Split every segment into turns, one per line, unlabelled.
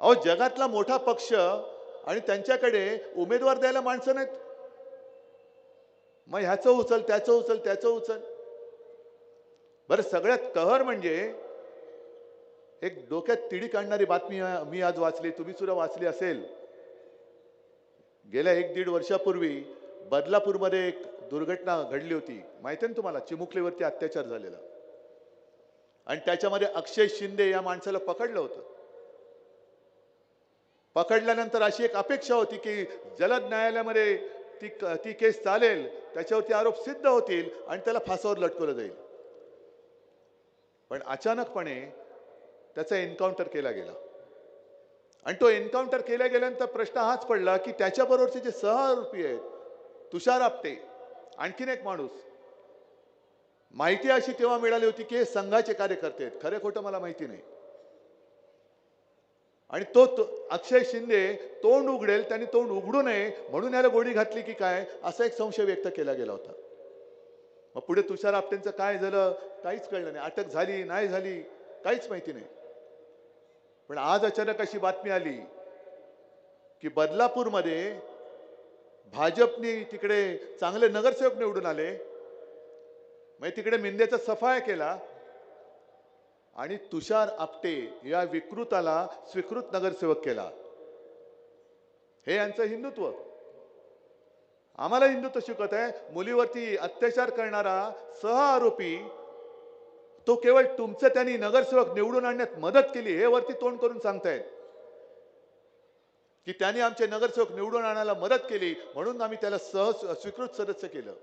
अहो जगातला मोठा पक्ष आणि त्यांच्याकडे उमेदवार द्यायला माणसं नाहीत. मग ह्याचं उचल, त्याचं उचल, त्याचं उचल. बरं सगळ्यात कहर म्हणजे एक डोक्यात तिडी काढणारी बातमी मी आज वाचली, तुम्ही सुद्धा वाचली असेल. गेल्या 1-1.5 वर्षापूर्वी बदलापूरमध्ये एक दुर्घटना घडली होती. माहिती आहे ना तुम्हाला, चिमुकलीवरती अत्याचार झालेला. आणि त्याच्यामध्ये अक्षय शिंदे या माणसाला पकडलं होतं. पकडल्यानंतर अशी एक अपेक्षा होती की जलद न्यायालयामध्ये ती केस चालेल, त्याच्यावरती आरोप सिद्ध होतील आणि त्याला फासावर लटकवलं जाईल. पण अचानकपणे त्याचा एन्काउंटर केला गेला. आणि तो एन्काउंटर केल्या गेल्यानंतर प्रश्न हाच पडला की त्याच्याबरोबरचे जे सहआरोपी आहेत, तुषार आपटे, आणखीन एक माणूस, माहिती अशी तेव्हा मिळाली होती की हे संघाचे कार्यकर्ते आहेत. खरे खोटं मला माहिती नाही. आणि अक्षय शिंदे तोंड उघडेल, त्यांनी तोंड उघडू नये म्हणून याला गोळी घातली की काय, असा एक संशय व्यक्त केला गेला होता. मग पुढे तुषार आपटेंचं काय झालं काहीच कळलं नाही. अटक झाली नाही झाली काहीच माहिती नाही. पण आज अचानक अशी बातमी आली की बदलापूरमध्ये भाजपने तिकडे चांगले नगरसेवक निवडून आले. म्हणजे तिकडे मिंदेचा सफाया केला आणि तुषार आपटे या विकृताला स्वीकृत नगरसेवक केला. हे यांचं हिंदुत्व. आम्हाला हिंदुत्व शिकवत आहे. मुलीवरती अत्याचार करणारा सहआरोपी तो केवळ तुमचं त्यांनी नगरसेवक निवडून आणण्यात मदत केली हे वरती तोंड करून सांगतायत की त्यांनी आमचे नगरसेवक निवडून आणायला मदत केली म्हणून आम्ही त्याला स्वीकृत सदस्य केलं.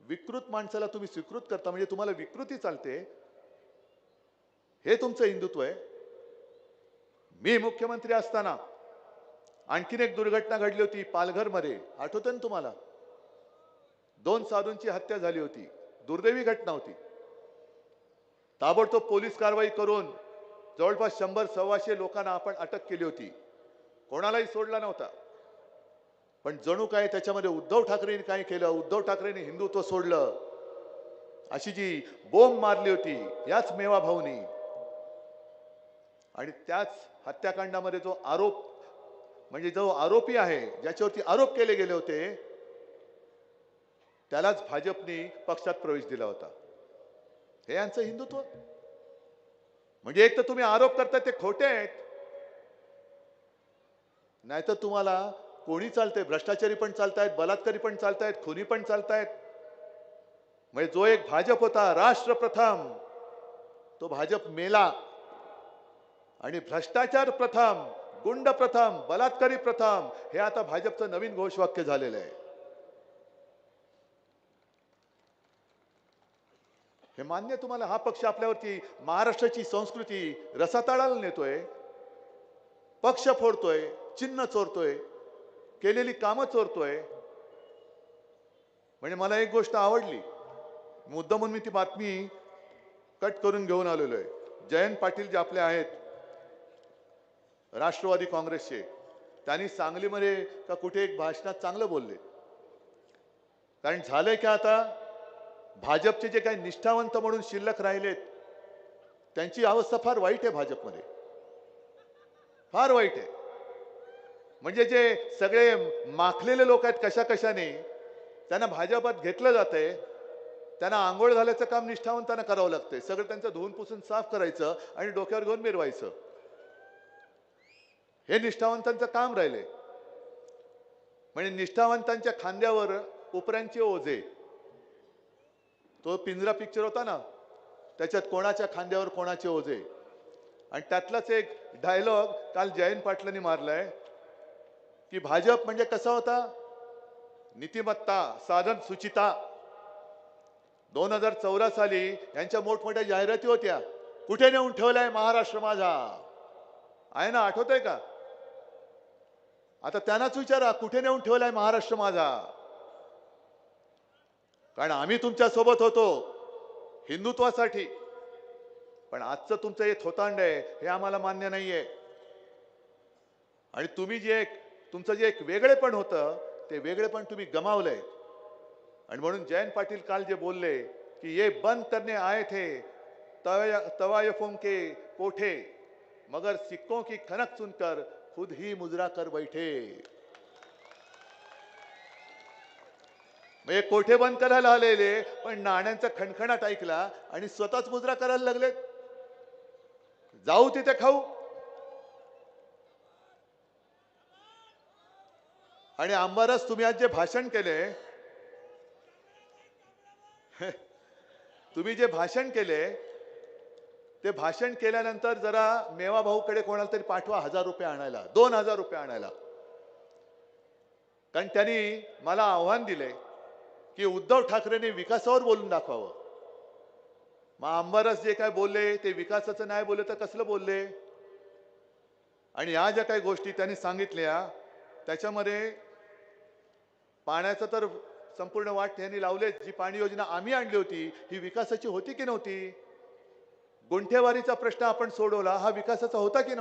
विकृत माणसाला तुम्ही स्वीकृत करता म्हणजे तुम्हाला विकृती चालते. हे तुमचं हिंदुत्व आहे. मी मुख्यमंत्री असताना आणखीन एक दुर्घटना घडली होती पालघरमध्ये, आठवतं ना तुम्हाला? 2 साधूंची हत्या झाली होती. दुर्दैवी घटना होती. ताबडतोब पोलीस कारवाई करून जवळपास 100-125 लोकांना आपण अटक केली होती. कोणालाही सोडला नव्हता. पण जणू काय त्याच्यामध्ये उद्धव ठाकरेंनी काय केलं, उद्धव ठाकरेंनी हिंदुत्व सोडलं, अशी जी बोंब मारली होती याच मेवा भाऊनी. आणि त्याच हत्याकांडामध्ये जो आरोप म्हणजे जो आरोपी आहे, ज्याच्यावरती आरोप केले गेले होते, त्यालाच भाजपने पक्षात प्रवेश दिला होता. हे यांचं हिंदुत्व. म्हणजे एक तर तुम्ही आरोप करता ते खोटे आहेत, नाहीतर तुम्हाला कोणी चालतंय, भ्रष्टाचारी पण चालतायत, बलात्कारी पण चालतायत, खुनी पण चालतायत. म्हणजे जो एक भाजप होता राष्ट्र प्रथम, तो भाजप मेला आणि भ्रष्टाचार प्रथम, गुंड प्रथम, बलात्कारी प्रथम हे आता भाजपचं नवीन घोषवाक्य झालेलं आहे. हे मान्य तुम्हाला? हा पक्ष आपल्यावरती महाराष्ट्राची संस्कृती रसातळाला नेतोय, पक्ष फोडतोय, चिन्ह चोरतोय, केलेली कामं चोरतोय. म्हणजे मला एक गोष्ट आवडली, मुद्दामून मी ती बातमी कट करून घेऊन आलेलो आहे. जयंत पाटील जे आपले आहेत राष्ट्रवादी काँग्रेसचे, त्यांनी सांगलीमध्ये का कुठे एक भाषणात चांगलं बोलले. कारण झालंय की आता भाजपचे जे काही निष्ठावंत म्हणून शिल्लक राहिलेत त्यांची अवस्था फार वाईट आहे. भाजपमध्ये फार वाईट आहे. म्हणजे जे सगळे माखलेले लोक आहेत कशा कशाने त्यांना भाजपात घेतलं जातंय. त्यांना आंघोळ घालायचं काम निष्ठावंतांना करावं लागतंय. सगळं त्यांचं धुवून पुसून साफ करायचं आणि डोक्यावर घेऊन मिरवायचं, हे निष्ठावंतांचं काम राहिले. म्हणजे निष्ठावंतांच्या खांद्यावर उपऱ्यांचे ओझे. तो पिंजरा पिक्चर होता ना, त्याच्यात कोणाच्या खांद्यावर कोणाचे ओझे. आणि त्यातलाच एक डायलॉग काल जयंत पाटलांनी मारलाय की भाजप म्हणजे कसा होता, नीतिमत्ता, साधन, सुचिता. 2014 साली यांच्या मोठमोठ्या जाहिराती होत्या, कुठे नेऊन ठेवलाय महाराष्ट्र माझा, आहे ना, आठवतंय का? आता त्यांनाच विचारा, कुठे नेऊन ठेवलाय महाराष्ट्र माझा. कारण आम्ही तुमच्या सोबत होतो हिंदुत्वासाठी, पण आजचं तुमचं हे थोतांड आहे हे आम्हाला मान्य नाहीये. आणि तुम्ही तुमचं जे एक वेगळेपण होतं ते वेगळेपण तुम्ही गमावलंय. आणि म्हणून जयंत पाटील काल जे बोलले की ये बंद करने आए थे तवायफों के कोठे, मगर सिक्कों की खनक सुनकर खुद ही मुजरा कर बैठे. म्हणजे कोठे बंद करायला आलेले पण नाण्यांचा खणखणाट ऐकला आणि स्वतःच मुजरा करायला लागले. जाऊ तिथे खाऊ. आणि आंबारस तुम्ही आज जे भाषण केले, तुम्ही जे भाषण केले ते भाषण केल्यानंतर जरा मेवा भाऊकडे कोणाला तरी पाठवा 1000 रुपये आणायला, 2000 रुपये आणायला. कारण त्यांनी मला आव्हान दिले की उद्धव ठाकरेंनी विकासावर बोलून दाखवावं. मग आंबारस जे काय बोलले ते विकासाचं नाही बोलले तर कसलं बोलले. आणि या ज्या काही गोष्टी त्यांनी सांगितल्या त्याच्यामध्ये पाण्याचं तर संपूर्ण वाट त्यांनी लावले. जी पाणी योजना आम्ही आणली होती ही विकासाची होती की नव्हती. गुंठेवारीचा प्रश्न आपण सोडवला, हा विकासाचा होता की नव्हता.